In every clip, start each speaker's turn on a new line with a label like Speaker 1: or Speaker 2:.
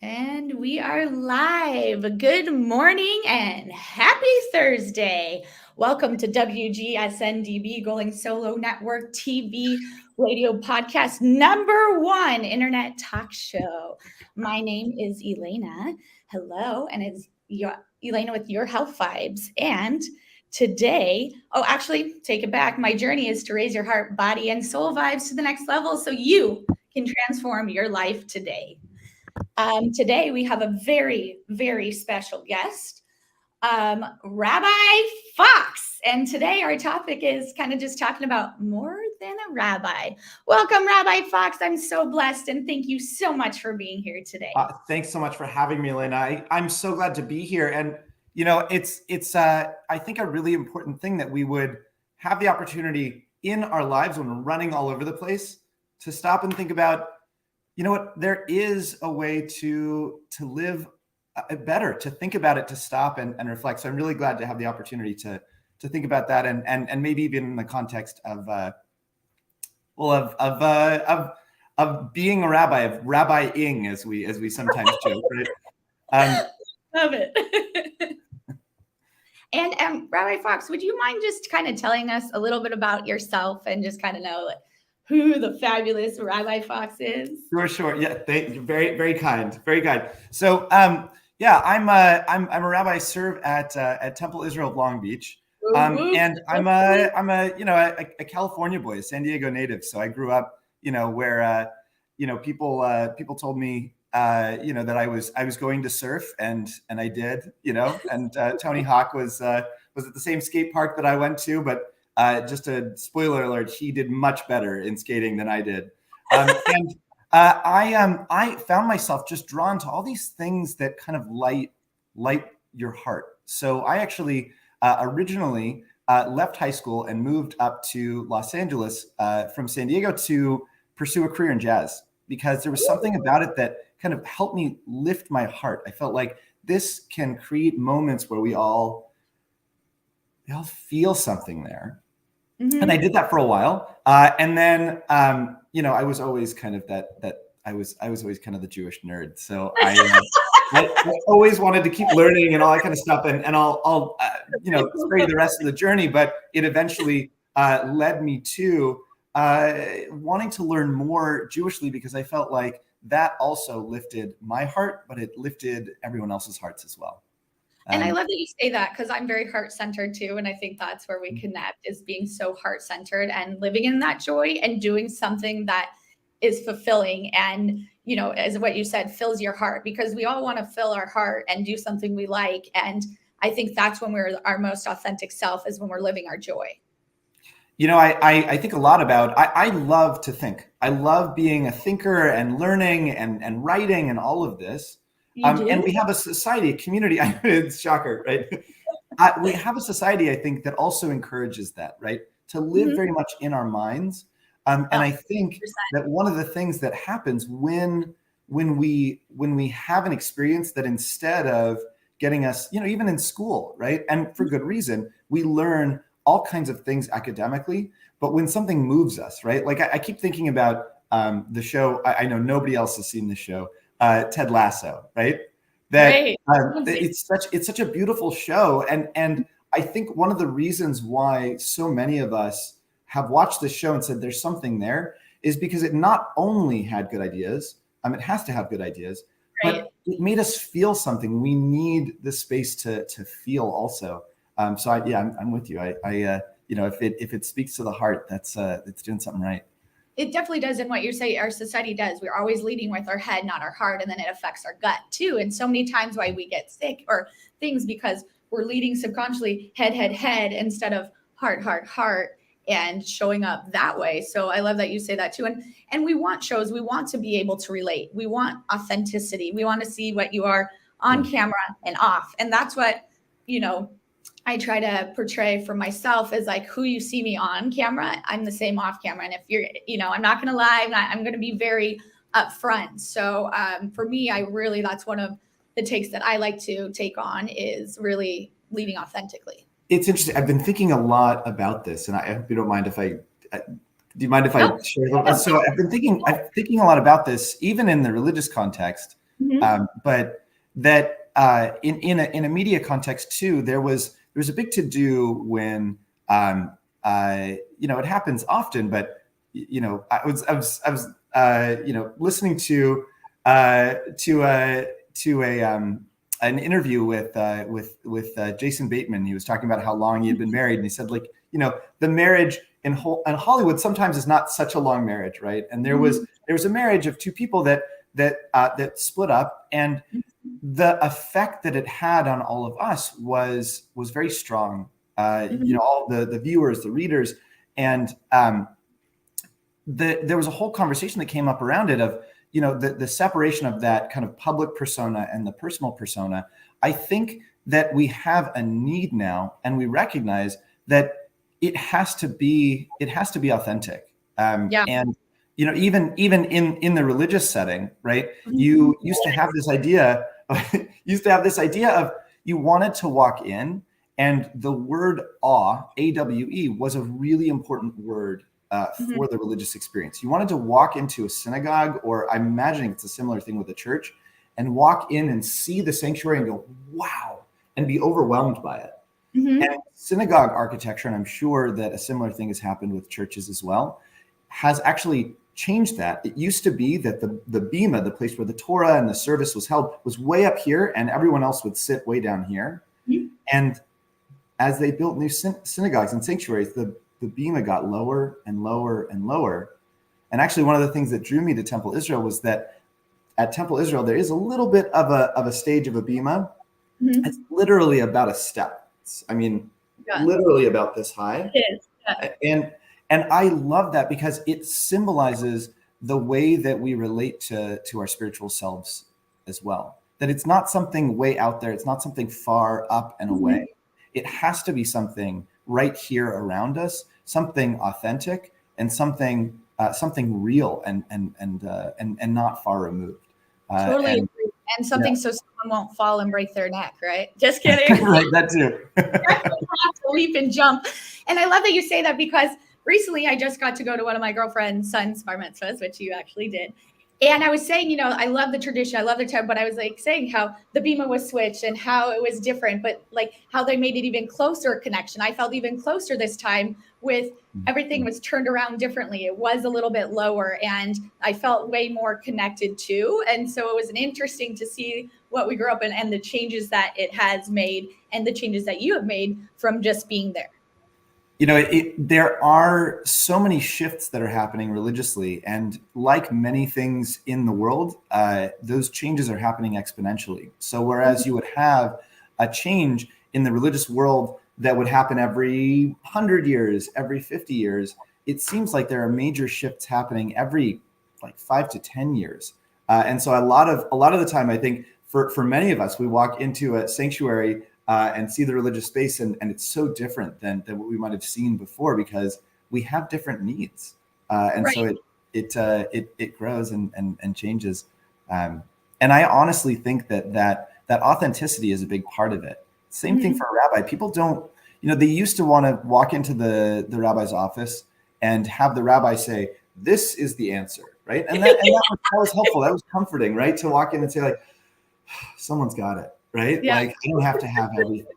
Speaker 1: And we are live. Good morning and happy Thursday. Welcome to WGSN-DB, Going Solo Network TV radio podcast #1 internet talk show. My name is Elana. Hello, and it's Elana with your health vibes. And today, actually, take it back. My journey is to raise your heart, body, and soul vibes to the next level so you can transform your life today. Today, we have a very, very special guest, Rabbi Fox. And today, our topic is kind of just talking about more than a rabbi. Welcome, Rabbi Fox. I'm so blessed, and thank you so much for being here today.
Speaker 2: Thanks so much for having me, Elena. I'm so glad to be here. And, it's I think, a really important thing that we would have the opportunity in our lives when we're running all over the place to stop and think about, you know what, there is a way to live better, to think about it, to stop and reflect. So I'm really glad to have the opportunity to think about that, and maybe even in the context of being a rabbi, of rabbiing, as we sometimes joke, right?
Speaker 1: Love it. And Rabbi Fox, would you mind just kind of telling us a little bit about yourself and just kind of know who the fabulous Rabbi Fox is?
Speaker 2: Sure. Yeah, thank you. Very, very kind. Very kind. So, I'm a rabbi. I serve at Temple Israel of Long Beach, and I'm a California boy, a San Diego native. So I grew up, where people told me that I was going to surf, and I did, and Tony Hawk was at the same skate park that I went to, but just a spoiler alert, he did much better in skating than I did. I found myself just drawn to all these things that kind of light your heart. So I actually originally left high school and moved up to Los Angeles from San Diego to pursue a career in jazz, because there was something about it that kind of helped me lift my heart. I felt like this can create moments where we all feel something there. Mm-hmm. And I did that for a while. And then, I was always kind of I was always kind of the Jewish nerd. So I always wanted to keep learning and all that kind of stuff. And I'll spare you the rest of the journey, but it eventually led me to wanting to learn more Jewishly, because I felt like that also lifted my heart, but it lifted everyone else's hearts as well.
Speaker 1: And I love that you say that, because I'm very heart-centered too. And I think that's where we connect, is being so heart-centered and living in that joy and doing something that is fulfilling and, as what you said, fills your heart, because we all want to fill our heart and do something we like. And I think that's when we're our most authentic self, is when we're living our joy.
Speaker 2: I think a lot about, I love to think. I love being a thinker and learning and writing and all of this. And we have a society, a community. It's shocker, right? We have a society, I think, that also encourages that, right? To live very much in our minds. And I think that one of the things that happens when we have an experience that, instead of getting us, even in school, right? And for good reason, we learn all kinds of things academically, but when something moves us, right? Like I keep thinking about the show. I know nobody else has seen the show. Ted Lasso, right? It's such a beautiful show, and I think one of the reasons why so many of us have watched this show and said there's something there is because it not only had good ideas, it has to have good ideas, but it made us feel something. We need the space to feel also. So I'm with you. If it speaks to the heart, that's it's doing something right.
Speaker 1: It definitely does. And what you say, our society does. We're always leading with our head, not our heart. And then it affects our gut too. And so many times why we get sick or things, because we're leading subconsciously head, instead of heart, and showing up that way. So I love that you say that too. And we want shows. We want to be able to relate. We want authenticity. We want to see what you are on camera and off. And that's what, I try to portray for myself, is like who you see me on camera, I'm the same off camera. And if you're, I'm not going to lie, I'm going to be very upfront. So for me, that's one of the takes that I like to take on, is really leading authentically.
Speaker 2: It's interesting. I've been thinking a lot about this, and I hope you don't mind if do you mind if I share a little bit? So I'm thinking a lot about this, even in the religious context, But that in a media context too, there was a big to do when it happens often, but I was listening to an interview with Jason Bateman. He was talking about how long he had been married, and he said, the marriage in Hollywood sometimes is not such a long marriage, right? And there was a marriage of two people that split up, and the effect that it had on all of us was very strong. All the viewers, the readers, and there was a whole conversation that came up around it of the separation of that kind of public persona and the personal persona. I think that we have a need now, and we recognize that it has to be authentic. And even in the religious setting, right? You used to have this idea of you wanted to walk in, and the word awe, A-W-E, was a really important word for the religious experience. You wanted to walk into a synagogue, or I'm imagining it's a similar thing with the church, and walk in and see the sanctuary and go, wow, and be overwhelmed by it. And synagogue architecture, and I'm sure that a similar thing has happened with churches as well, has actually changed that. It used to be that the bima, the place where the Torah and the service was held, was way up here, and everyone else would sit way down here. And as they built new synagogues and sanctuaries, the bima got lower and lower and lower. And actually, one of the things that drew me to Temple Israel was that at Temple Israel, there is a little bit of a stage of a bima. It's literally about a step. Literally about this high. It is. And I love that because it symbolizes the way that we relate to our spiritual selves as well. That it's not something way out there. It's not something far up and away. It has to be something right here around us, something authentic, and something real and not far removed.
Speaker 1: Totally agree. And something so someone won't fall and break their neck, right? Just kidding.
Speaker 2: Right, that too.
Speaker 1: Have to leap and jump. And I love that you say that, because recently I just got to go to one of my girlfriend's son's bar mitzvahs, which you actually did. And I was saying, I love the tradition, I love the time, but I was saying how the bima was switched and how it was different, but how they made it even closer connection. I felt even closer this time with everything was turned around differently. It was a little bit lower, and I felt way more connected too. And so it was interesting to see what we grew up in and the changes that it has made and the changes that you have made from just being there.
Speaker 2: There are so many shifts that are happening religiously, and like many things in the world, those changes are happening exponentially. So whereas you would have a change in the religious world that would happen every 100 years, every 50 years, it seems like there are major shifts happening every 5 to 10 years. And so a lot of the time, I think for many of us, we walk into a sanctuary and see the religious space, and it's so different than what we might have seen before, because we have different needs, and right. So it grows and changes. And I honestly think that authenticity is a big part of it. Same thing for a rabbi. People don't, they used to want to walk into the rabbi's office and have the rabbi say, "This is the answer," right? And that was helpful. That was comforting, right? To walk in and say someone's got it. Right? Yeah. I don't have to have everything.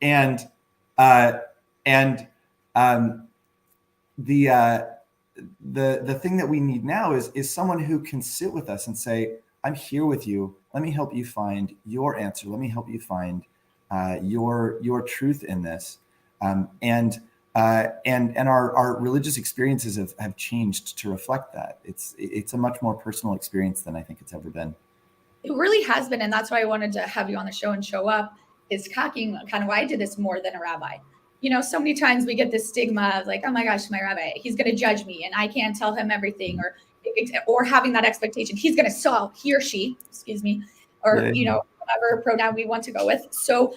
Speaker 2: And the thing that we need now is someone who can sit with us and say, "I'm here with you. Let me help you find your answer. Let me help you find your truth in this." And our religious experiences have changed to reflect that. It's a much more personal experience than I think it's ever been.
Speaker 1: It really has been. And that's why I wanted to have you on the show and show up, is talking kind of why I did this more than a rabbi. So many times we get this stigma of oh my gosh, my rabbi, he's going to judge me and I can't tell him everything, or having that expectation, he's going to solve, he or she, or, whatever pronoun we want to go with. So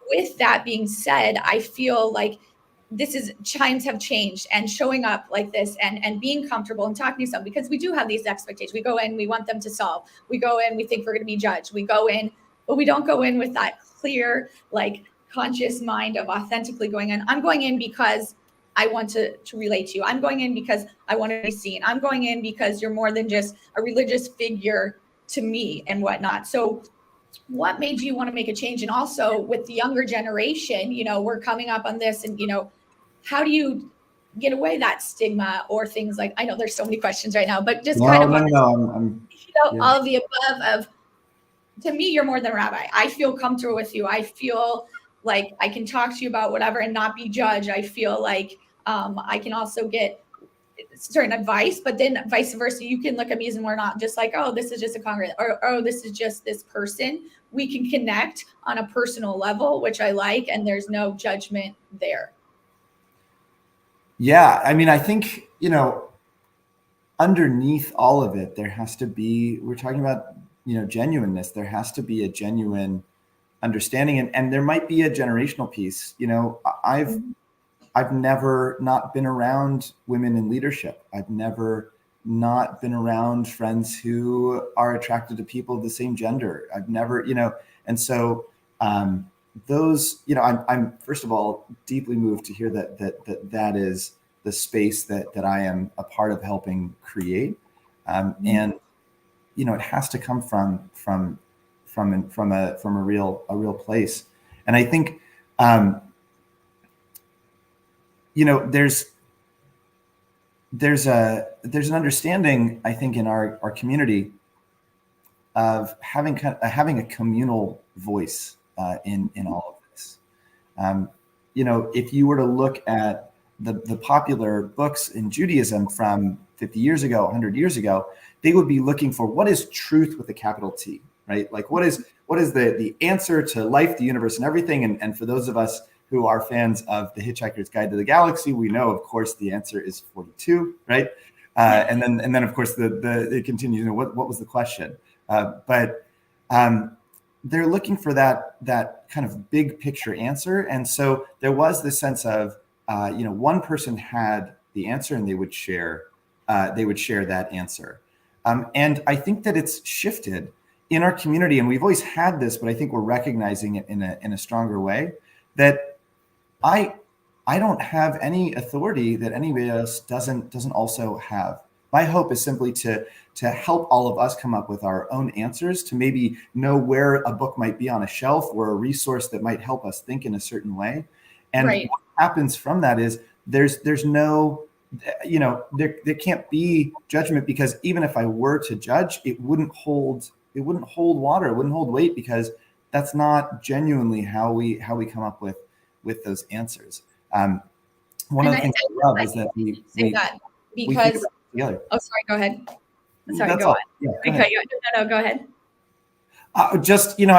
Speaker 1: with that being said, I feel like times have changed, and showing up like this and being comfortable and talking to someone, because we do have these expectations. We go in, we want them to solve. We go in, we think we're going to be judged. We go in, but we don't go in with that clear, conscious mind of authentically going in. I'm going in because I want to relate to you. I'm going in because I want to be seen. I'm going in because you're more than just a religious figure to me and whatnot. So what made you want to make a change? And also with the younger generation, you know, we're coming up on this, and, you know, how do you get away that stigma or things like, I know there's so many questions right now, but just
Speaker 2: no,
Speaker 1: kind of, all of the above of, to me, you're more than a rabbi. I feel comfortable with you. I feel like I can talk to you about whatever and not be judged. I feel like I can also get certain advice, but then vice versa. You can look at me and we're not just like, oh, this is just a congregant, or oh, this is just this person. We can connect on a personal level, which I like, and there's no judgment there.
Speaker 2: Yeah, I mean, I think, you know, underneath all of it, there has to be, we're talking about, you know, genuineness. There has to be a genuine understanding, and there might be a generational piece. You know, I've never not been around women in leadership. I've never not been around friends who are attracted to people of the same gender. I've never, you know, and so those, you know, I'm first of all deeply moved to hear that is the space that I am a part of helping create, and you know, it has to come from a real place, and I think. You know, there's an understanding, I think, in our community of having a communal voice in all of this. You know, if you were to look at the popular books in Judaism from 50 years ago, 100 years ago, they would be looking for what is truth with a capital T, right? Like what is the answer to life, the universe, and everything. And for those of us who are fans of The Hitchhiker's Guide to the Galaxy, we know, of course, the answer is 42, right? And then of course it continues. You know, what was the question? But they're looking for that kind of big picture answer, and so there was this sense of you know, one person had the answer, and they would share that answer. And I think that it's shifted in our community, and we've always had this, but I think we're recognizing it in a stronger way. That I don't have any authority that anybody else doesn't also have. My hope is simply to help all of us come up with our own answers, to maybe know where a book might be on a shelf or a resource that might help us think in a certain way. And what happens from that is there's no, you know, there can't be judgment, because even if I were to judge, it wouldn't hold water, it wouldn't hold weight, because that's not genuinely how we come up with those answers. One of the things I love is that we think about it together.
Speaker 1: Oh, sorry, go ahead. Sorry, go on.
Speaker 2: Yeah, go ahead.
Speaker 1: No, go ahead.
Speaker 2: Just, you know,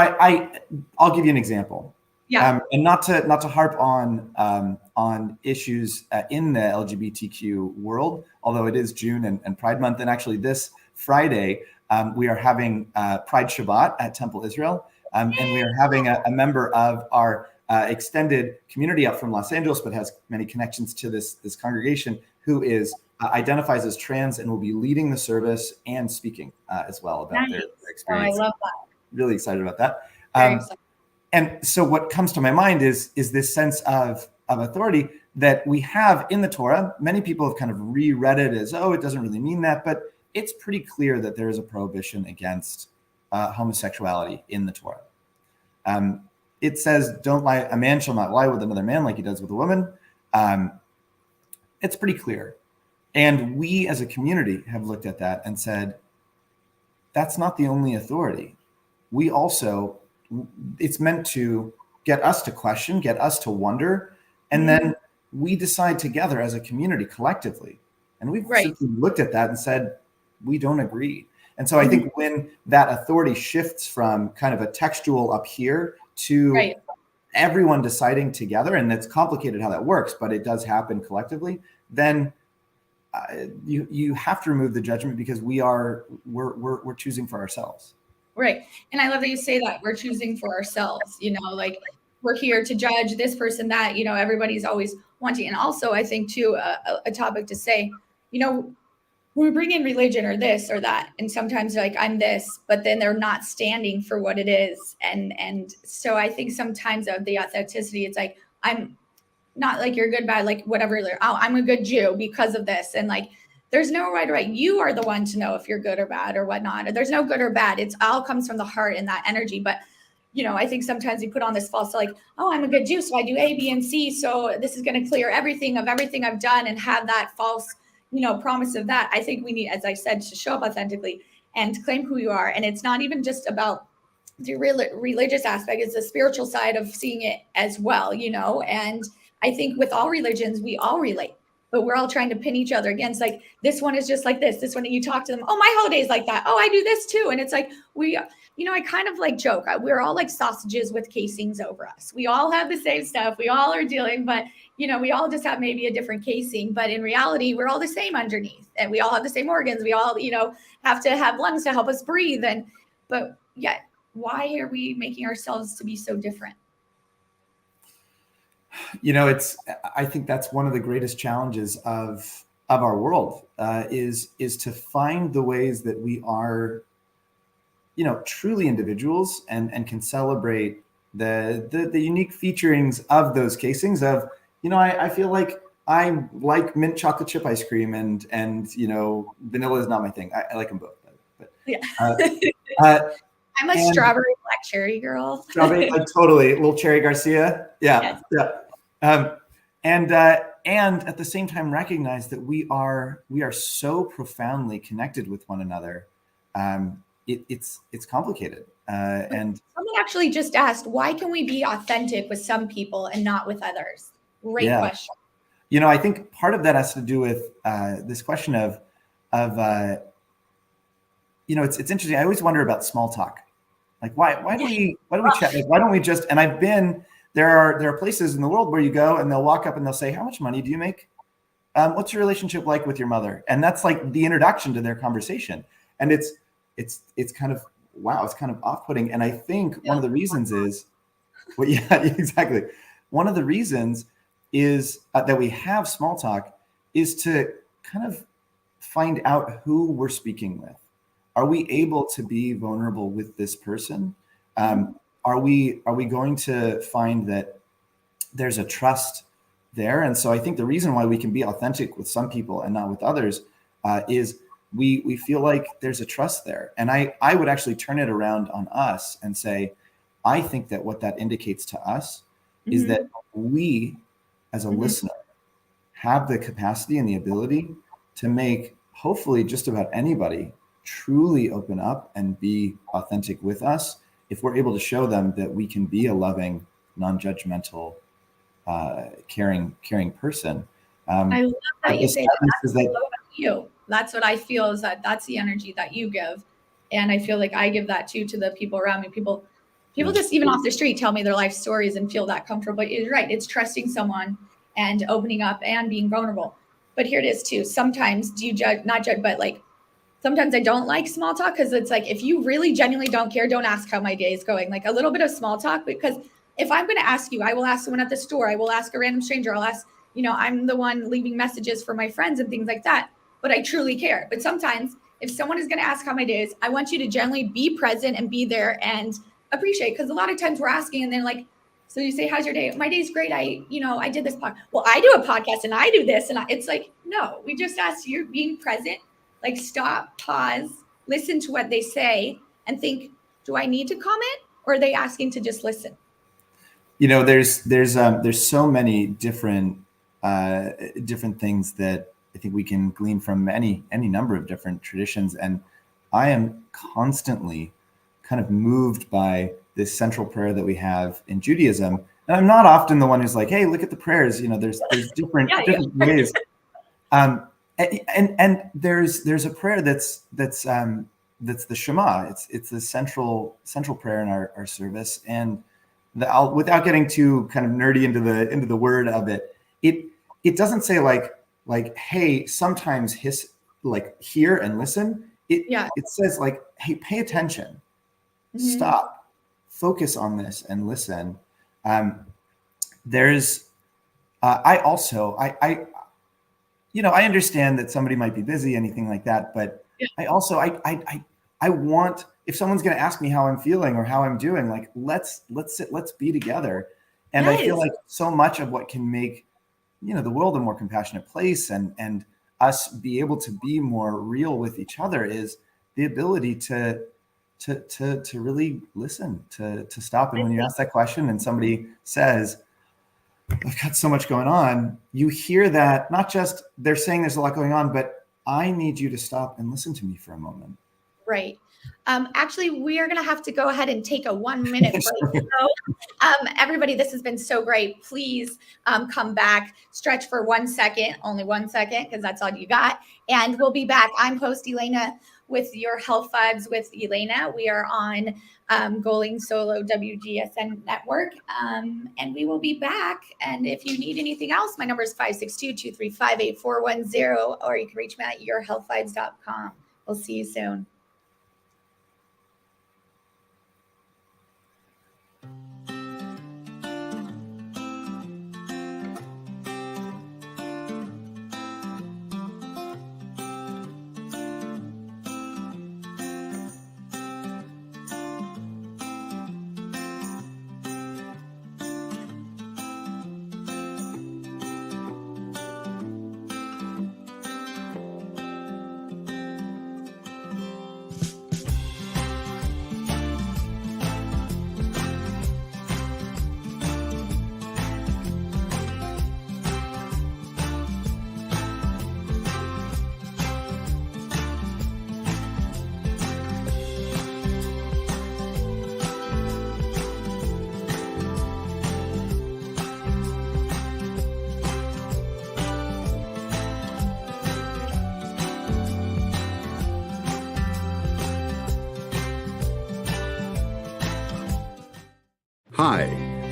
Speaker 2: I'll give you an example.
Speaker 1: Yeah.
Speaker 2: And not to harp on issues in the LGBTQ world, although it is June and Pride Month, and actually this Friday we are having Pride Shabbat at Temple Israel, and we are having a member of our extended community up from Los Angeles, but has many connections to this congregation, who is identifies as trans and will be leading the service and speaking as well about their experience.
Speaker 1: Oh, I love that.
Speaker 2: Really excited about that. And so what comes to my mind is this sense of authority that we have in the Torah. Many people have kind of reread it as, oh, it doesn't really mean that, but it's pretty clear that there is a prohibition against homosexuality in the Torah. It says, don't lie, a man shall not lie with another man like he does with a woman. It's pretty clear. And we as a community have looked at that and said, that's not the only authority. We also, it's meant to get us to question, get us to wonder, and then we decide together as a community collectively. And we've simply looked at that and said, we don't agree. And so I think when that authority shifts from kind of a textual up here to everyone deciding together, and it's complicated how that works, but it does happen collectively, then you have to remove the judgment, because we're choosing for ourselves.
Speaker 1: Right. And I love that you say that we're choosing for ourselves, you know, like we're here to judge this person, that, you know, everybody's always wanting. And also I think too, a topic to say, you know, when we bring in religion or this or that, and sometimes like I'm this, but then they're not standing for what it is. And so I think sometimes of the authenticity, it's like, I'm not like you're good, bad, like whatever. Oh, I'm a good Jew because of this. And like, there's no right or right. You are the one to know if you're good or bad or whatnot. There's no good or bad. It's all comes from the heart and that energy. But I think sometimes we put on this false, like, oh, I'm a good Jew, so I do A, B, and C, so this is going to clear everything I've done, and have that false, promise of that. I think we need, as I said, to show up authentically and claim who you are. And it's not even just about the religious aspect; it's the spiritual side of seeing it as well. And I think with all religions, we all relate, but we're all trying to pin each other against, like, this one is just like this one, and you talk to them, oh, my holiday's like that, oh, I do this too. And it's like, I kind of like joke, we're all like sausages with casings over us. We all have the same stuff, we all are dealing, but we all just have maybe a different casing, but in reality, we're all the same underneath, and we all have the same organs. We all, have to have lungs to help us breathe. But yet, why are we making ourselves to be so different?
Speaker 2: I think that's one of the greatest challenges of our world, is to find the ways that we are, truly individuals, and can celebrate the unique featurings of those casings of, I feel like I like mint chocolate chip ice cream, and vanilla is not my thing. I like them both, but
Speaker 1: yeah. I'm a strawberry black cherry girl.
Speaker 2: Strawberry, totally. Little Cherry Garcia. Yeah. Yes. Yeah. And at the same time, recognize that we are so profoundly connected with one another. It's complicated. And
Speaker 1: someone actually just asked, why can we be authentic with some people and not with others? Great question.
Speaker 2: I think part of that has to do with this question of it's interesting. I always wonder about small talk. Like, why do we chat? Like, why don't we just? And there are places in the world where you go and they'll walk up and they'll say, how much money do you make? What's your relationship like with your mother? And that's like the introduction to their conversation. And it's kind of, wow, it's kind of off-putting. And I think one of the reasons is, well, yeah, exactly. One of the reasons is that we have small talk is to kind of find out who we're speaking with. Are we able to be vulnerable with this person? Are we going to find that there's a trust there? And so I think the reason why we can be authentic with some people and not with others is we feel like there's a trust there. And I would actually turn it around on us and say, I think that what that indicates to us is that we, as a listener, have the capacity and the ability to make hopefully just about anybody truly open up and be authentic with us, if we're able to show them that we can be a loving, non-judgmental, caring person.
Speaker 1: I love that you say that. That's what I feel, is that's the energy that you give. And I feel like I give that too to the people around me. People just even off the street tell me their life stories and feel that comfortable. But you're right. It's trusting someone and opening up and being vulnerable. But here it is too. Sometimes but sometimes I don't like small talk, because it's like, if you really genuinely don't care, don't ask how my day is going. Like, a little bit of small talk, because if I'm going to ask you, I will ask someone at the store. I will ask a random stranger. I'll ask, I'm the one leaving messages for my friends and things like that. But I truly care. But sometimes if someone is going to ask how my day is, I want you to generally be present and be there and appreciate. Because a lot of times we're asking and then like, so you say, how's your day? My day's great. I did this podcast. Well, I do a podcast and I do this. And it's like, no, we just asked you being present. Like, stop, pause, listen to what they say and think, do I need to comment, or are they asking to just listen?
Speaker 2: There's so many different things that I think we can glean from any number of different traditions. And I am constantly kind of moved by this central prayer that we have in Judaism. And I'm not often the one who's like, hey, look at the prayers. There's different ways. And there's a prayer that's the Shema. It's the central prayer in our service. And without getting too kind of nerdy into the word of it, it doesn't say like, hey, sometimes hear and listen. It says like, hey, pay attention, stop, focus on this and listen. I understand that somebody might be busy, anything like that, but I also, I want, if someone's going to ask me how I'm feeling or how I'm doing, like, let's sit, let's be together. And I feel like so much of what can make, the world a more compassionate place and us be able to be more real with each other is the ability to really listen, to stop. And when you ask that question and somebody says, I've got so much going on, you hear that not just they're saying there's a lot going on, but I need you to stop and listen to me for a moment.
Speaker 1: Right. Actually, we are going to have to go ahead and take a 1 minute break. So, everybody, this has been so great. Please come back, stretch for 1 second, only 1 second, because that's all you got. And we'll be back. I'm host Elana with your Health Vibes with Elana. We are on Going Solo WGSN Network, and we will be back. And if you need anything else, my number is 562-235-8410, or you can reach me at yourhealthvibes.com. We'll see you soon.
Speaker 3: Hi,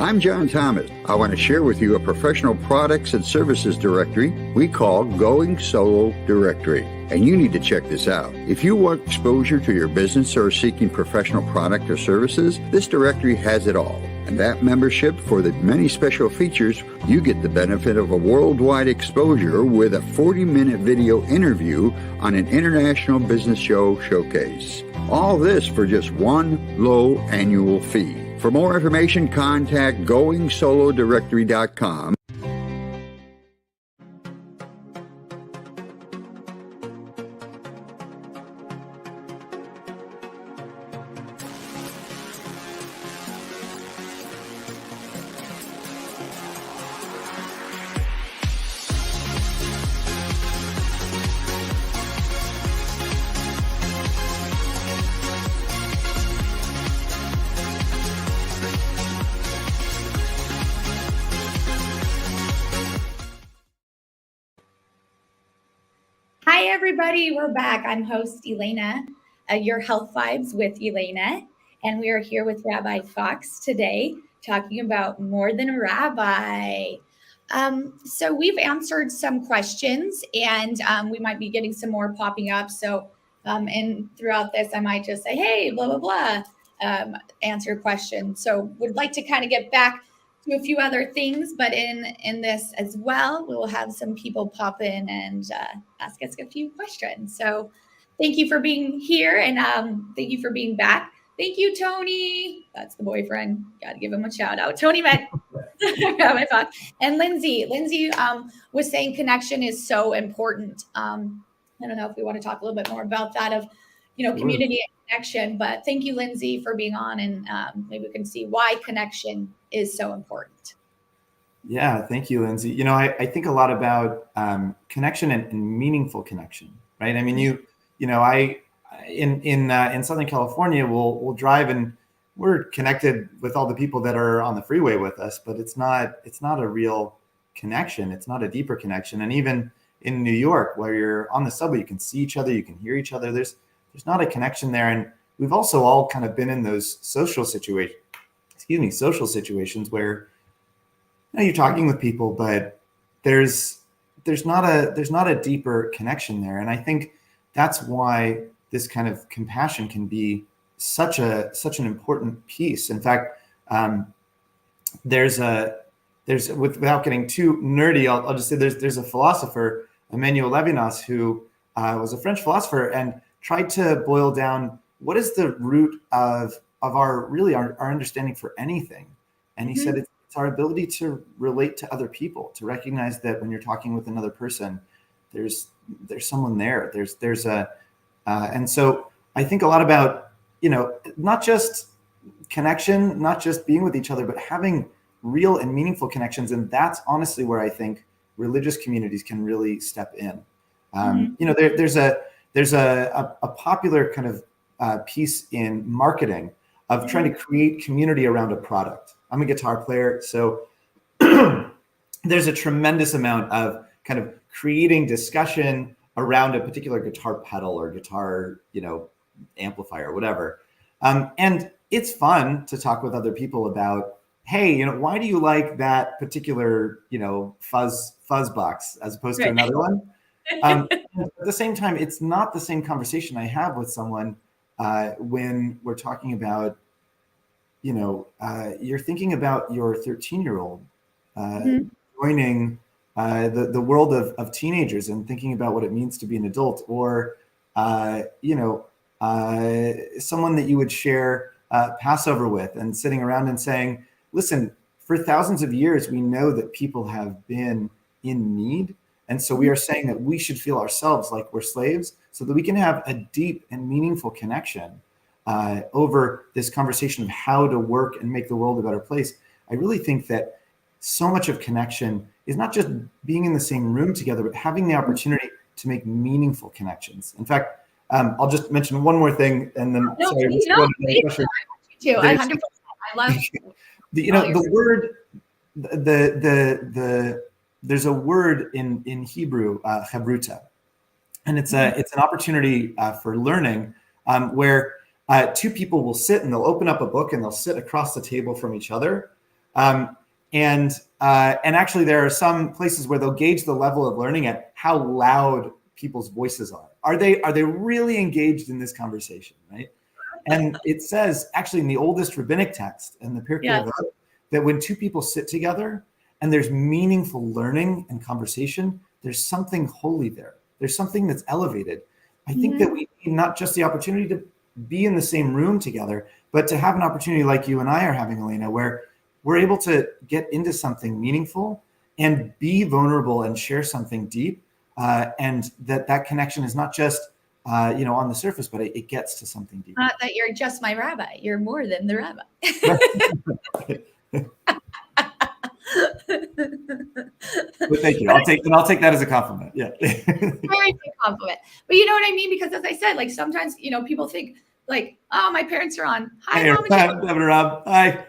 Speaker 3: I'm John Thomas. I want to share with you a professional products and services directory we call Going Solo Directory. And you need to check this out. If you want exposure to your business or are seeking professional product or services, this directory has it all. And that membership, for the many special features, you get the benefit of a worldwide exposure with a 40-minute video interview on an international business show showcase. All this for just one low annual fee. For more information, contact GoingSoloDirectory.com.
Speaker 1: Hi, everybody. We're back. I'm host Elana, your Health Vibes with Elana, and we are here with Rabbi Fox today talking about more than a rabbi. So we've answered some questions, and we might be getting some more popping up. So and throughout this, I might just say, hey, blah, blah, blah, answer your question. So would like to kind of get back to a few other things, but in this as well, we will have some people pop in and ask us a few questions. So thank you for being here, and thank you for being back. Thank you, Tony. That's the boyfriend. Got to give him a shout out. Tony met my thought. And Lindsay. Lindsay was saying connection is so important. I don't know if we want to talk a little bit more about that of, community and connection, but thank you, Lindsay, for being on, and maybe we can see why connection is so important.
Speaker 2: Yeah, thank you, Lindsay. I think a lot about connection and meaningful connection, right? I mean, in Southern California, we'll drive and we're connected with all the people that are on the freeway with us, but it's not a real connection. It's not a deeper connection. And even in New York, where you're on the subway, you can see each other, you can hear each other. There's not a connection there. And we've also all kind of been in those social situations where you're talking with people, but there's not a deeper connection there. And I think that's why this kind of compassion can be such an important piece. In fact, without getting too nerdy, I'll just say there's a philosopher, Emmanuel Levinas, who was a French philosopher and tried to boil down what is the root of our understanding for anything. And he said it's our ability to relate to other people, to recognize that when you're talking with another person, there's someone there. There's a and so I think a lot about, not just connection, not just being with each other, but having real and meaningful connections. And that's honestly where I think religious communities can really step in. There's a popular kind of piece in marketing of trying to create community around a product. I'm a guitar player, so there's a tremendous amount of kind of creating discussion around a particular guitar pedal or guitar, amplifier or whatever. And it's fun to talk with other people about, hey, why do you like that particular, fuzz box as opposed to another one? At the same time, it's not the same conversation I have with someone when we're talking about, you're thinking about your 13-year-old joining the world of teenagers and thinking about what it means to be an adult, or someone that you would share Passover with and sitting around and saying, listen, for thousands of years, we know that people have been in need. And so we are saying that we should feel ourselves like we're slaves so that we can have a deep and meaningful connection over this conversation of how to work and make the world a better place. I really think that so much of connection is not just being in the same room together, but having the opportunity to make meaningful connections. In fact, I'll just mention one more thing, and then
Speaker 1: I want you to. 100%. I love
Speaker 2: the word. There's a word in Hebrew, chavruta, and it's an opportunity for learning where two people will sit and they'll open up a book and they'll sit across the table from each other. And actually, there are some places where they'll gauge the level of learning at how loud people's voices are. Are they really engaged in this conversation, right? And it says actually in the oldest rabbinic text in the Pirkei Avot that when two people sit together and there's meaningful learning and conversation, there's something holy there. There's something that's elevated. I think that we need not just the opportunity to be in the same room together, but to have an opportunity like you and I are having, Elana, where we're able to get into something meaningful and be vulnerable and share something deep. And that connection is not just, on the surface, but it gets to something deep.
Speaker 1: Not that you're just my rabbi. You're more than the rabbi.
Speaker 2: Well, thank you. I'll take that as a compliment. Yeah.
Speaker 1: Very big compliment. But you know what I mean? Because as I said, like sometimes, people think like, oh, my parents are on. Hi, Mom.
Speaker 2: Rob. Hi.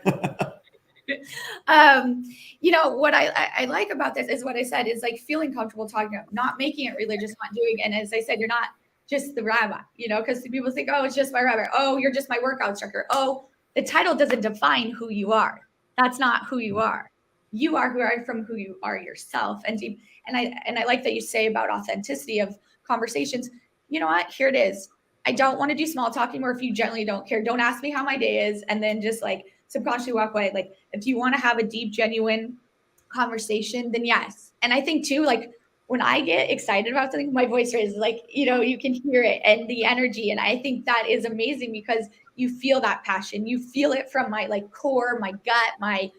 Speaker 1: What I like about this is what I said is like feeling comfortable talking about, not making it religious, not doing. And as I said, you're not just the rabbi, because people think, oh, it's just my rabbi. Oh, you're just my workout instructor. Oh, the title doesn't define who you are. That's not who you are. You are who you are from who you are yourself. And I like that you say about authenticity of conversations. You know what? Here it is. I don't want to do small talk anymore. If you generally don't care, don't ask me how my day is. And then just like subconsciously walk away. Like if you want to have a deep, genuine conversation, then yes. And I think too, like when I get excited about something, my voice raises, like, you can hear it and the energy. And I think that is amazing because you feel that passion. You feel it from my like core, my gut, my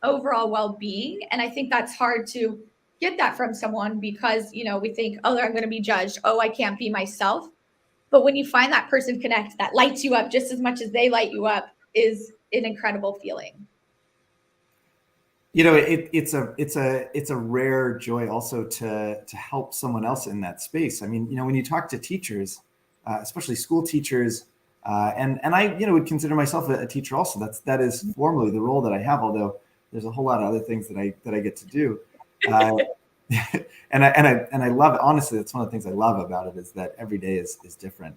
Speaker 1: overall well-being. And I think that's hard to get that from someone because, we think, oh, I'm going to be judged. Oh, I can't be myself. But when you find that person connect that lights you up just as much as they light you up is an incredible feeling.
Speaker 2: It's a rare joy also to help someone else in that space. I mean, when you talk to teachers, especially school teachers, and I, would consider myself a teacher also. That is formally the role that I have, although there's a whole lot of other things that I get to do. And I love it. Honestly, that's one of the things I love about it is that every day is different.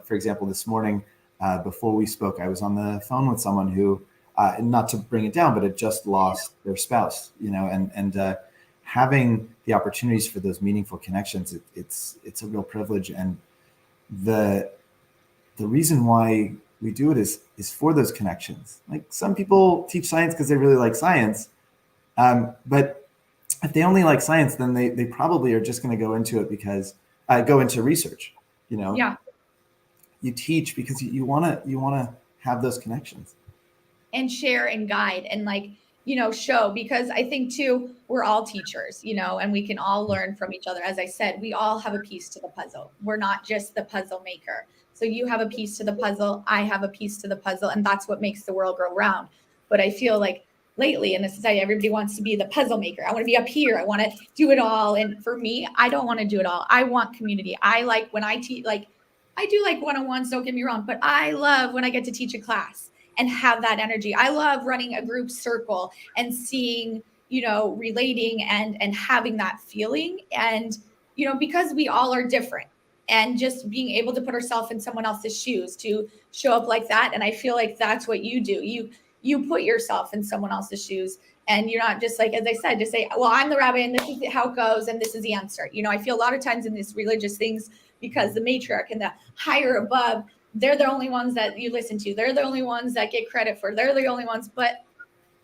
Speaker 2: For example, this morning, before we spoke, I was on the phone with someone who, not to bring it down, but had just lost their spouse, and having the opportunities for those meaningful connections, it's a real privilege. And the reason why we do it is for those connections. Like some people teach science because they really like science, but if they only like science, then they probably are just going to go into it because go into research.
Speaker 1: Yeah.
Speaker 2: You teach because you want to have those connections
Speaker 1: and share and guide. And like show, because I think too, we're all teachers, and we can all learn from each other. As I said, we all have a piece to the puzzle. We're not just the puzzle maker. So you have a piece to the puzzle, I have a piece to the puzzle, and that's what makes the world go round. But I feel like lately in the society, everybody wants to be the puzzle maker. I want to be up here. I want to do it all. And for me, I don't want to do it all. I want community. I like when I teach, like I do like one-on-ones, don't get me wrong, but I love when I get to teach a class and have that energy. I love running a group circle and seeing, relating and having that feeling. And, because we all are different, and just being able to put ourselves in someone else's shoes to show up like that. And I feel like that's what you do. You put yourself in someone else's shoes, and you're not just like, as I said, just say, well, I'm the rabbi and this is how it goes and this is the answer. I feel a lot of times in these religious things, because the matriarch and the higher above, they're the only ones that you listen to. They're the only ones that get credit for. They're the only ones. But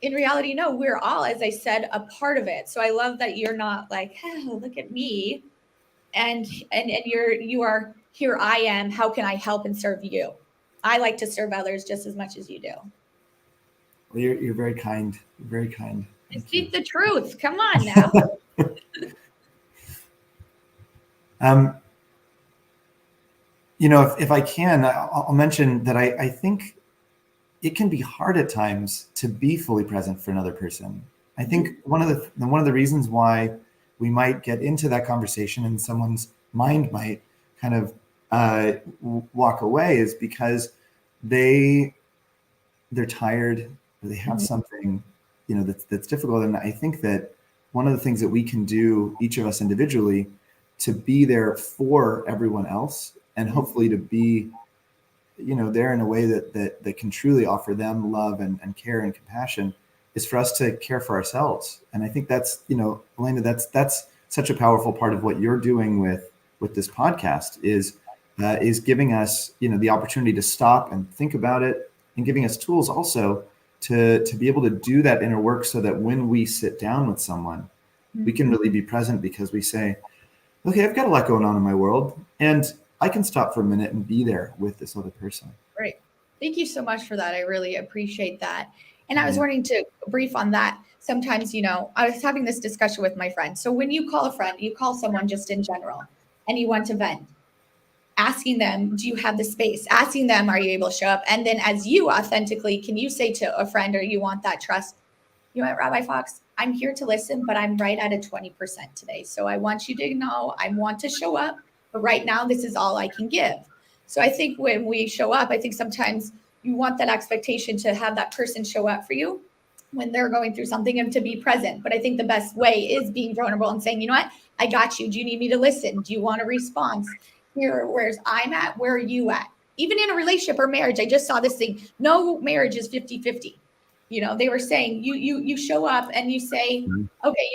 Speaker 1: in reality, no, we're all, as I said, a part of it. So I love that you're not like, oh, look at me. And you are, here I am. How can I help and serve you? I like to serve others just as much as you do.
Speaker 2: Well, you're very kind. Very kind.
Speaker 1: Speak the truth. Come on now.
Speaker 2: If I can, I'll mention that I think it can be hard at times to be fully present for another person. I think one of the reasons why we might get into that conversation and someone's mind might kind of walk away is because they're tired, or they have something that's difficult. And I think that one of the things that we can do, each of us individually, to be there for everyone else, and hopefully to be there in a way that can truly offer them love and care and compassion, is for us to care for ourselves. And I think that's, Elana, that's such a powerful part of what you're doing with this podcast is giving us, the opportunity to stop and think about it, and giving us tools also to be able to do that inner work, so that when we sit down with someone, we can really be present, because we say, okay, I've got a lot going on in my world, and I can stop for a minute and be there with this other person.
Speaker 1: Great. Thank you so much for that. I really appreciate that. And I was wanting to brief on that. Sometimes, I was having this discussion with my friend. So when you call a friend, you call someone just in general, and you want to vent, asking them, do you have the space? Asking them, are you able to show up? And then as you authentically, can you say to a friend, or you want that trust, you know what, Rabbi Fox, I'm here to listen, but I'm right at a 20% today. So I want you to know I want to show up, but right now this is all I can give. So I think when we show up, I think sometimes you want that expectation to have that person show up for you when they're going through something, and to be present. But I think the best way is being vulnerable and saying, you know what, I got you. Do you need me to listen? Do you want a response? Here, where's I'm at, where are you at? Even in a relationship or marriage, I just saw this thing. No marriage is 50-50. They were saying you show up and you say, okay,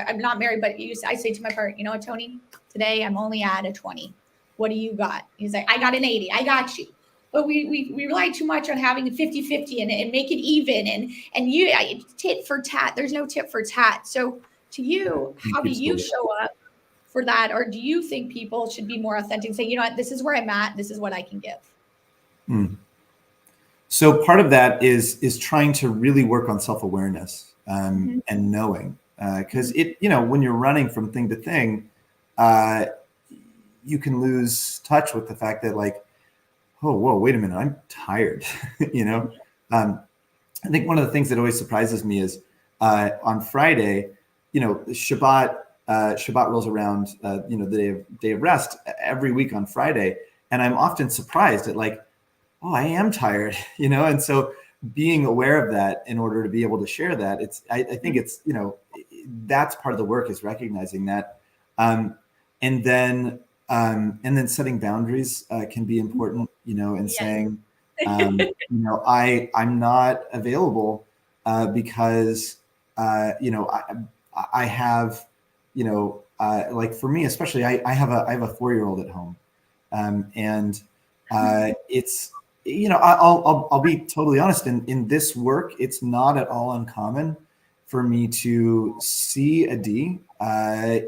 Speaker 1: I'm not married, but I say to my partner, you know what, Tony, today I'm only at a 20. What do you got? He's like, I got an 80. I got you. But we rely too much on having a 50-50 and make it even. And you tit for tat. There's no tit for tat. So to you, how do you show up for that? Or do you think people should be more authentic and say, you know what, this is where I'm at. This is what I can give.
Speaker 2: So part of that is trying to really work on self-awareness and knowing, because when you're running from thing to thing, you can lose touch with the fact that, like, oh, whoa, wait a minute, I'm tired. I think one of the things that always surprises me is on Friday, Shabbat rolls around, the day of rest every week on Friday. And I'm often surprised at, like, oh, I am tired, and so being aware of that in order to be able to share that, I think it's, that's part of the work, is recognizing that. And then setting boundaries can be important, and saying, I'm not available because, I have, like for me, especially, I have a 4-year-old at home. It's, I'll be totally honest. In this work, it's not at all uncommon for me to see a D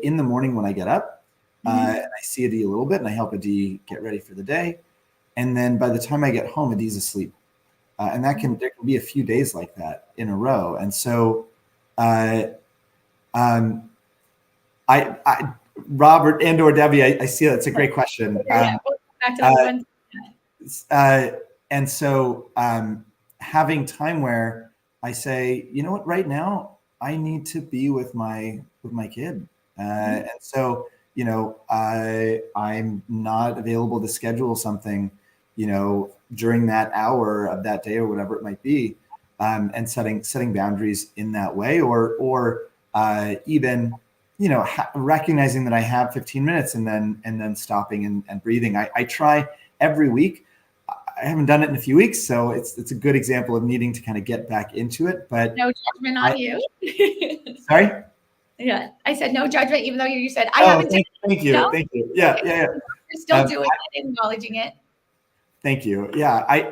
Speaker 2: in the morning when I get up. And I see a D a little bit, and I help a D get ready for the day. And then by the time I get home, a D's asleep. And there can be a few days like that in a row. And so, Robert and or Debbie, I see that's a great question.
Speaker 1: Yeah, we'll come back to that one.
Speaker 2: And so having time where I say, you know what, right now I need to be with my kid. And so, I'm not available to schedule something, during that hour of that day or whatever it might be. And setting boundaries in that way, or even, recognizing that I have 15 minutes and then stopping and breathing. I try every week. I haven't done it in a few weeks, so it's a good example of needing to kind of get back into it. But
Speaker 1: no judgment on you.
Speaker 2: Sorry?
Speaker 1: Yeah, I said no judgment, even though you said I haven't.
Speaker 2: Thank you. Yeah.
Speaker 1: You're still doing it, acknowledging it.
Speaker 2: Thank you. Yeah,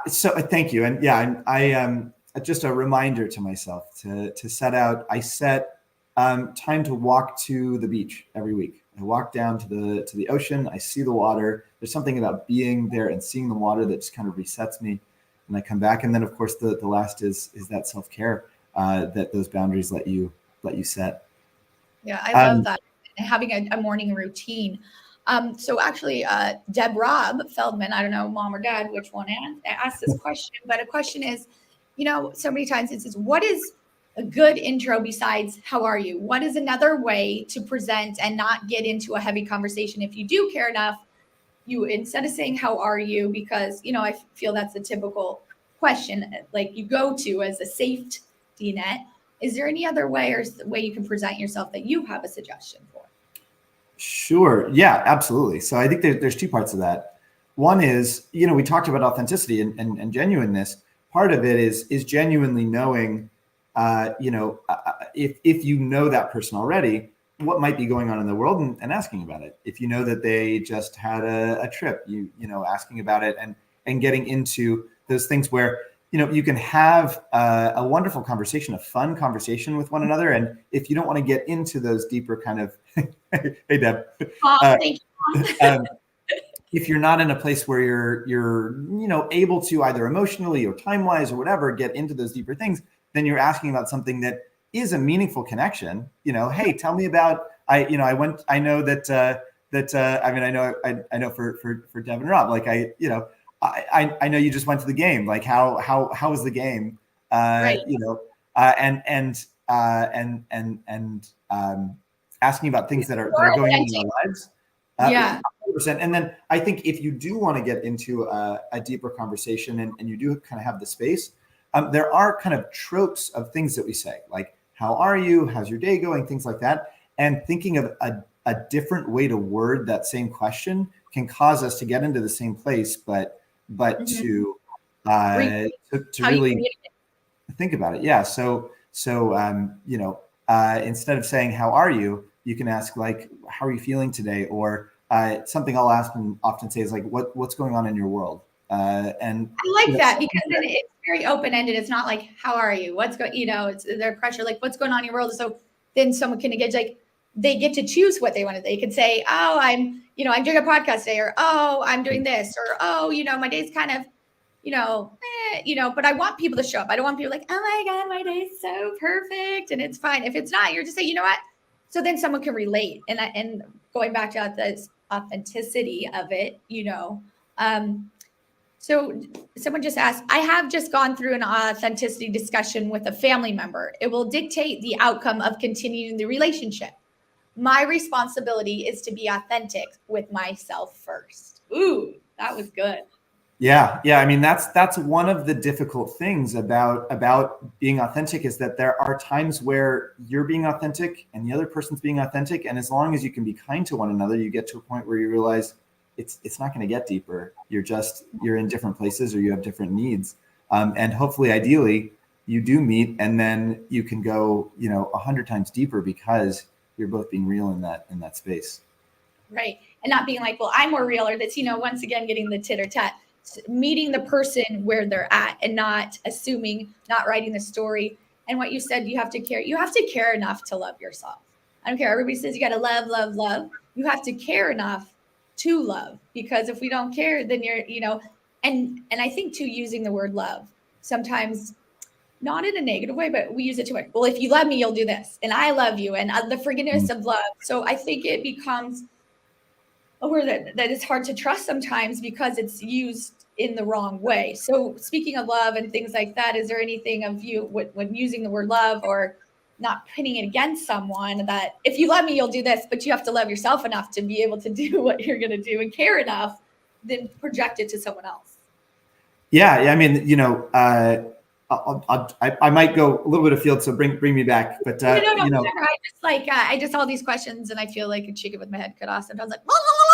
Speaker 2: so thank you, and yeah, I just a reminder to myself to set out. I set time to walk to the beach every week. I walk down to the ocean. I see the water. There's something about being there and seeing the water that just kind of resets me. And I come back, and then of course the last is that self-care that those boundaries let you set.
Speaker 1: Yeah, I love that. Having a morning routine. So actually, Deb Rob Feldman, I don't know, mom or dad, which one asked this question, but a question is, so many times it says, what is a good intro besides how are you? What is another way to present and not get into a heavy conversation? If you do care enough, you, instead of saying how are you, because I feel that's the typical question like you go to as a safety net. Is there any other way you can present yourself that you have a suggestion for?
Speaker 2: Sure. Yeah, absolutely. So I think there's two parts of that. One is, we talked about authenticity and genuineness. Part of it is genuinely knowing, if you know that person already, what might be going on in the world and asking about it. If you know that they just had a trip, asking about it and getting into those things where, you can have a wonderful conversation, a fun conversation with one another. And if you don't want to get into those deeper kind of, hey, Deb.
Speaker 1: Thank you.
Speaker 2: If you're not in a place where you're able to either emotionally or time-wise or whatever, get into those deeper things, then you're asking about something that is a meaningful connection. Hey, tell me about, I know for Deb and Rob, like I know you just went to the game. Like how was the game?
Speaker 1: Right.
Speaker 2: Asking about things that are going on in our lives.
Speaker 1: Yeah.
Speaker 2: 100%. And then I think if you do want to get into a deeper conversation and you do kind of have the space, there are kind of tropes of things that we say, like, how are you? How's your day going? Things like that. And thinking of a different way to word that same question can cause us to get into the same place, but to really think about it. Yeah. So instead of saying, how are you? You can ask, like, how are you feeling today? Or something I'll ask and often say is like, what's going on in your world? And
Speaker 1: I like that because then it's very open-ended. It's not like, how are you? What's going, it's their pressure, like what's going on in your world. So then someone can engage, like they get to choose what they want to. They could say, oh, I'm doing a podcast today, or, oh, I'm doing this, or, oh, my day's kind of, but I want people to show up. I don't want people like, oh my God, my day's so perfect. And it's fine. If it's not, you're just saying, you know what? So then someone can relate. And going back to the authenticity of it, so someone just asked, I have just gone through an authenticity discussion with a family member. It will dictate the outcome of continuing the relationship. My responsibility is to be authentic with myself first. Ooh, that was good.
Speaker 2: Yeah. I mean, that's one of the difficult things about being authentic is that there are times where you're being authentic and the other person's being authentic. And as long as you can be kind to one another, you get to a point where you realize it's not going to get deeper. You're in different places or you have different needs. And hopefully, ideally, you do meet and then you can go, 100 times deeper because you're both being real in that space.
Speaker 1: Right. And not being like, well, I'm more real, or that's, once again, getting the tit or tat, meeting the person where they're at and not assuming, not writing the story. And what you said, you have to care enough to love yourself. I don't care. Everybody says you got to love, love, love. You have to care enough to love, because if we don't care, then And I think too, using the word love sometimes, not in a negative way, but we use it too much. Well, if you love me, you'll do this, and I love you, and the forgiveness of love. So I think it becomes a word that is hard to trust sometimes because it's used in the wrong way. So speaking of love and things like that, is there anything of you when using the word love or not pinning it against someone that if you love me, you'll do this, but you have to love yourself enough to be able to do what you're going to do and care enough, then project it to someone else?
Speaker 2: Yeah. I mean, I might go a little bit afield, so bring me back. But
Speaker 1: no, I just all these questions, and I feel like a chicken with my head cut off. Sometimes like, blah, blah,
Speaker 2: blah.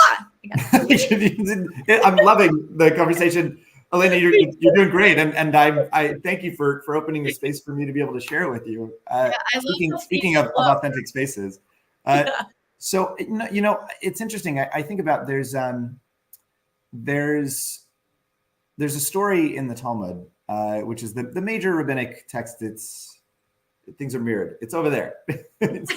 Speaker 2: I'm loving the conversation, Elana. You're doing great, and I thank you for opening the space for me to be able to share it with you. Speaking of authentic spaces, so it's interesting. I think about there's a story in the Talmud, which is the major rabbinic text. Things are mirrored. It's over there. It's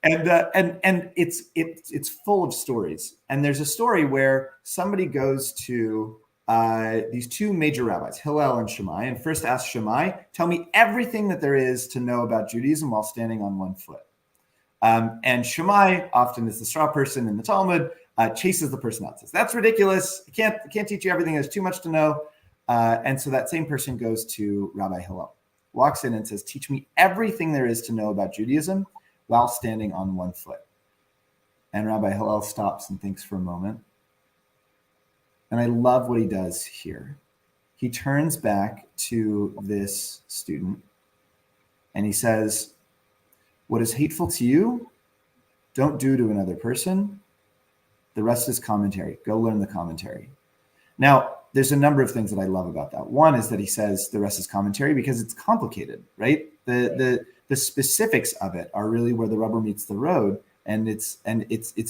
Speaker 2: and it's full of stories. And there's a story where somebody goes to these two major rabbis, Hillel and Shammai, and first asks Shammai, "Tell me everything that there is to know about Judaism while standing on one foot." And Shammai, often is the straw person in the Talmud, chases the person out. Says, "That's ridiculous. I can't teach you everything. There's too much to know." And so that same person goes to Rabbi Hillel, walks in and says, "Teach me everything there is to know about Judaism while standing on one foot." And Rabbi Hillel stops and thinks for a moment. And I love what he does here. He turns back to this student and he says, "What is hateful to you, don't do to another person. The rest is commentary. Go learn the commentary." Now, there's a number of things that I love about that. One is that he says the rest is commentary because it's complicated, right? The specifics of it are really where the rubber meets the road, and it's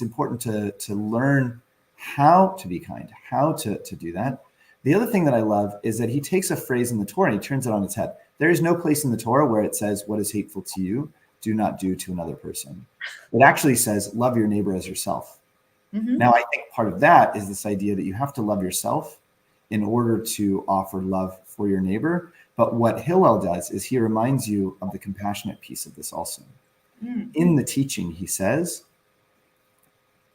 Speaker 2: important to learn how to be kind, how to do that. The other thing that I love is that he takes a phrase in the Torah and he turns it on its head. There is no place in the Torah where it says, "What is hateful to you, do not do to another person." It actually says, "Love your neighbor as yourself." Mm-hmm. Now, I think part of that is this idea that you have to love yourself in order to offer love for your neighbor. But what Hillel does is he reminds you of the compassionate piece of this also. Mm. In the teaching, he says,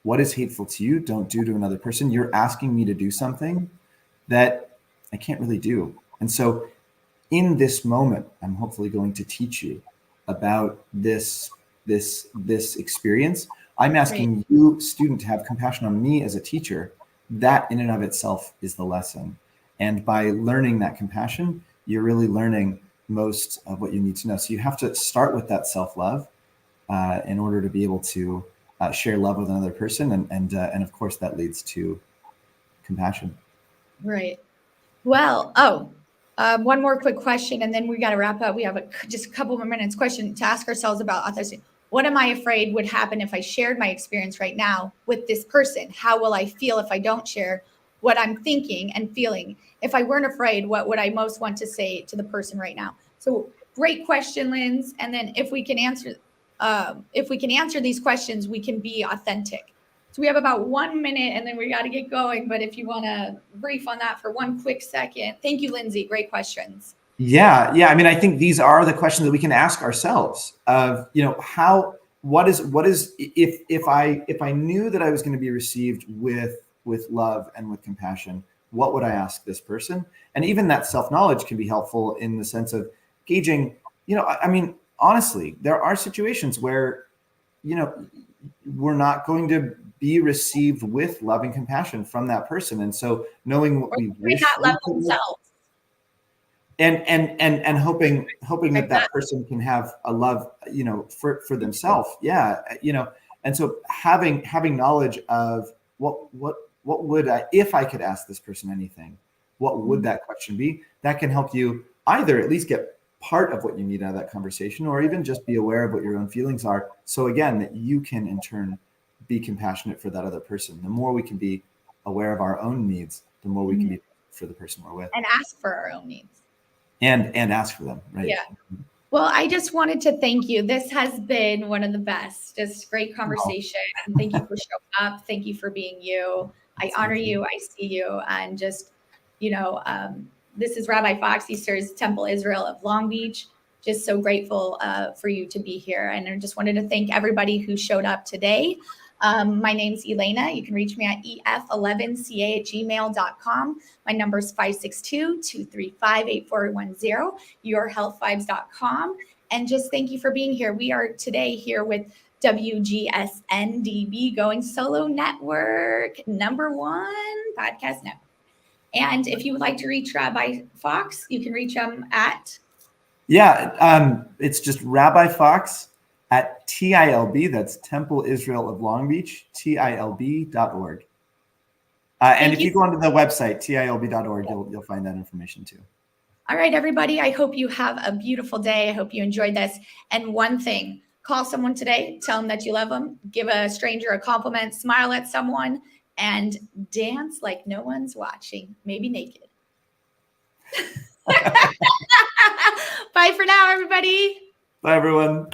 Speaker 2: "What is hateful to you, don't do to another person." You're asking me to do something that I can't really do. And so in this moment, I'm hopefully going to teach you about this experience. I'm asking you, student, to have compassion on me as a teacher. That in and of itself is the lesson. And by learning that compassion, you're really learning most of what you need to know. So you have to start with that self-love in order to be able to share love with another person. And of course, that leads to compassion.
Speaker 1: Right. Well, one more quick question, and then we got to wrap up. We have just a couple more minutes. Question to ask ourselves about authenticity. What am I afraid would happen if I shared my experience right now with this person? How will I feel if I don't share what I'm thinking and feeling? If I weren't afraid, what would I most want to say to the person right now? So great question, Linz. And then if we can answer these questions, we can be authentic. So we have about 1 minute and then we got to get going. But if you want to brief on that for one quick second. Thank you, Lindsay. Great questions.
Speaker 2: Yeah. I mean, I think these are the questions that we can ask ourselves of, what is if I knew that I was going to be received with love and with compassion, what would I ask this person? And even that self-knowledge can be helpful in the sense of gauging, I mean, honestly, there are situations where, we're not going to be received with love and compassion from that person. And so knowing what we wish
Speaker 1: not love themselves.
Speaker 2: And hoping that person can have a love, for themselves. Yeah. And so having knowledge of what would I, if I could ask this person anything, what would that question be? That can help you either at least get part of what you need out of that conversation, or even just be aware of what your own feelings are. So again, that you can in turn be compassionate for that other person. The more we can be aware of our own needs, the more we can be for the person we're with.
Speaker 1: And ask for our own needs.
Speaker 2: And ask for them, right?
Speaker 1: Yeah. Well, I just wanted to thank you. This has been one of the best. Just great conversation. Thank you for showing up. Thank you for being you. I honor you. I see you. And just, this is Rabbi Fox. He serves Temple Israel of Long Beach. Just so grateful for you to be here. And I just wanted to thank everybody who showed up today. My name's Elana. You can reach me at ef11ca@gmail.com. My number is 562-235-8410, yourhealthvibes.com. And just thank you for being here. We are today here with WGSN-DB, Going Solo Network, #1 podcast network. And if you would like to reach Rabbi Fox, you can reach him at...
Speaker 2: it's just Rabbi Fox at TILB, that's Temple Israel of Long Beach, TILB.org. And if you go onto the website, TILB.org, you'll find that information too.
Speaker 1: All right, everybody, I hope you have a beautiful day. I hope you enjoyed this. And one thing, call someone today, tell them that you love them, give a stranger a compliment, smile at someone, and dance like no one's watching, maybe naked. Bye for now, everybody.
Speaker 2: Bye, everyone.